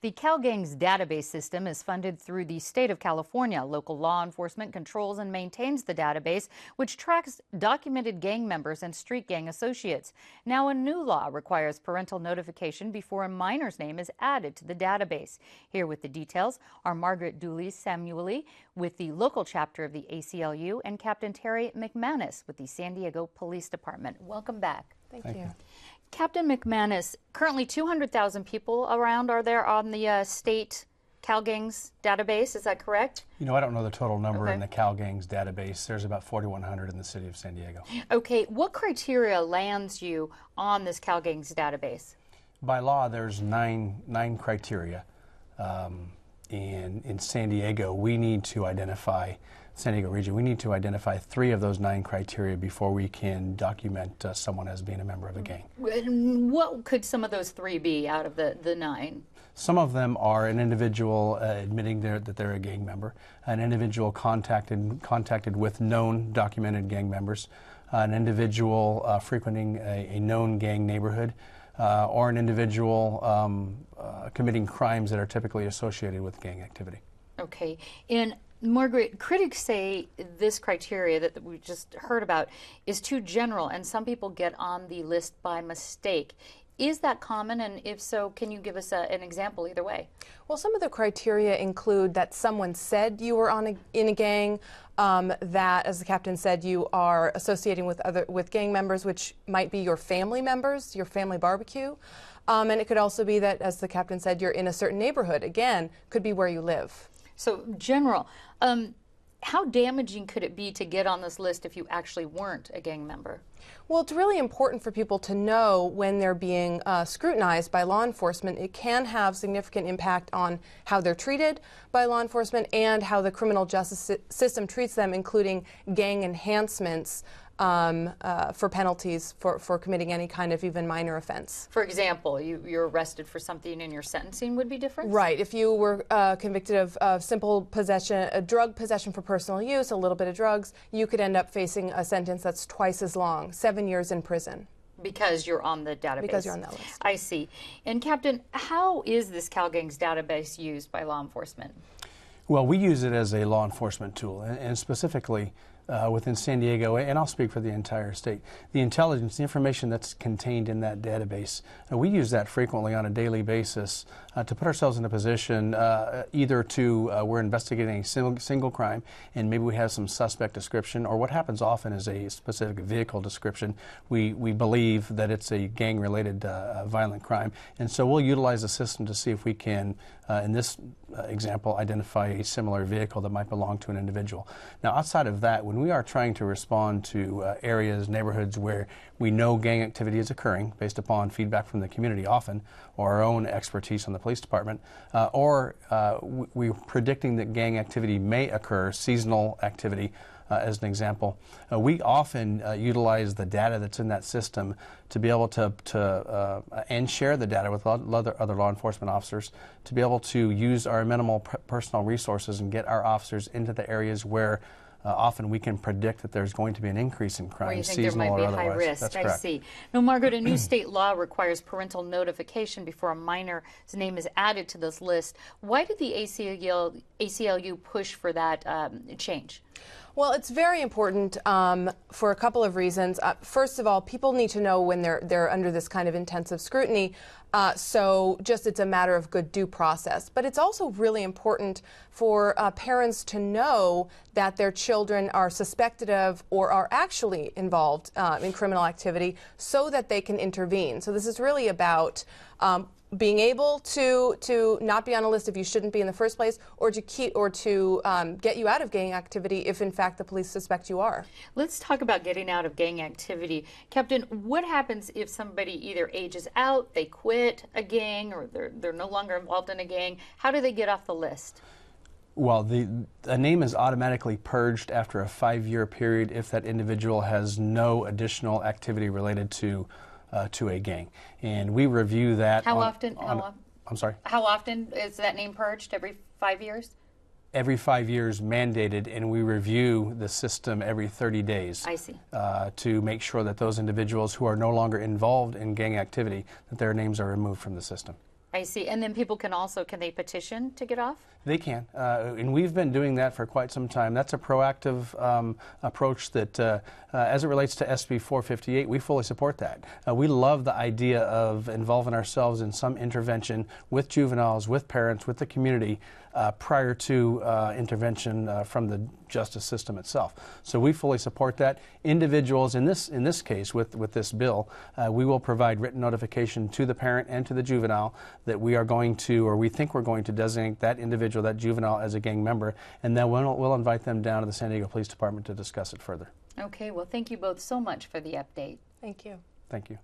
The CalGang's database system is funded through the state of California. Local law enforcement controls and maintains the database, which tracks documented gang members and street gang associates. Now, a new law requires parental notification before a minor's name is added to the database. Here with the details are Margaret Dooley-Samueli with the local chapter of the ACLU and Captain Terry McManus with the San Diego Police Department. Welcome back. Thank you. Captain McManus, currently 200,000 people around are there on the state CalGang's database. Is that correct? You know, I don't know the total number in the CalGang's database. There's about 4,100 in the city of San Diego. Okay, what criteria lands you on this CalGang's database? By law, there's nine criteria. In San Diego, we need to identify, San Diego region, we need to identify 3 of those 9 criteria before we can document someone as being a member of a gang. What could some of those 3 be out of the 9? Some of them are an individual admitting that they're a gang member, an individual contacted with known documented gang members, an individual frequenting a known gang neighborhood, or an individual committing crimes that are typically associated with gang activity. Okay. And Margaret, critics say this criteria that we just heard about is too general, and some people get on the list by mistake. Is that common? And if so, can you give us an example either way? Well, some of the criteria include that someone said you were in a gang, that, as the captain said, you are associating with gang members, which might be your family members, your family barbecue. And it could also be that, as the captain said, you're in a certain neighborhood. Again, could be where you live. So, general. How damaging could it be to get on this list if you actually weren't a gang member? Well, it's really important for people to know when they're being scrutinized by law enforcement. It can have significant impact on how they're treated by law enforcement and how the criminal justice system treats them, including gang enhancements for penalties for committing any kind of even minor offense. For example, you're arrested for something and your sentencing would be different? Right. If you were convicted of simple possession, drug possession for personal use, a little bit of drugs, you could end up facing a sentence that's twice as long, 7 years in prison. Because you're on the database. Because you're on that list. I see. And Captain, how is this CalGang's database used by law enforcement? Well, we use it as a law enforcement tool, and specifically within San Diego, and I'll speak for the entire state. The intelligence, the information that's contained in that database, we use that frequently on a daily basis to put ourselves in a position either to we're investigating a single crime and maybe we have some suspect description, or what happens often is a specific vehicle description. We believe that it's a gang-related violent crime, and so we'll utilize the system to see if we can, in this example, identify a similar vehicle that might belong to an individual. Now, outside of that, when we are trying to respond to areas, neighborhoods where we know gang activity is occurring based upon feedback from the community often, or our own expertise on the police department, or we're predicting that gang activity may occur, seasonal activity, as an example, we often utilize the data that's in that system to be able to and share the data with other law enforcement officers to be able to use our minimal personal resources and get our officers into the areas where often we can predict that there's going to be an increase in crime, seasonal or otherwise. Where you think there might be high risk. That's I correct. see. Now, Margaret, a new state law requires parental notification before a minor's name is added to this list. Why did the ACLU push for that change? Well, it's very important for a couple of reasons. First of all, people need to know when they're under this kind of intensive scrutiny, so just it's a matter of good due process. But it's also really important for parents to know that their children are suspected of or are actually involved in criminal activity so that they can intervene. So this is really about being able to not be on a list if you shouldn't be in the first place, or to get you out of gang activity if in fact the police suspect you are. Let's talk about getting out of gang activity. Captain, what happens if somebody either ages out, they quit a gang, or they're no longer involved in a gang? How do they get off the list? Well, a name is automatically purged after a 5-year period if that individual has no additional activity related to a gang, and we review that. How often? I'm sorry? How often is that name purged? Every 5 years? Every 5 years mandated, and we review the system every 30 days. I see. To make sure that those individuals who are no longer involved in gang activity, that their names are removed from the system. I see. And then people can they petition to get off? They can, and we've been doing that for quite some time. That's a proactive approach that, as it relates to SB 458, we fully support that. We love the idea of involving ourselves in some intervention with juveniles, with parents, with the community prior to intervention from the justice system itself. So we fully support that. Individuals, in this case, with this bill, we will provide written notification to the parent and to the juvenile that we are going to, or we think we're going to designate that individual, that juvenile, as a gang member, and then we'll invite them down to the San Diego Police Department to discuss it further. Okay, well, thank you both so much for the update. Thank you. Thank you.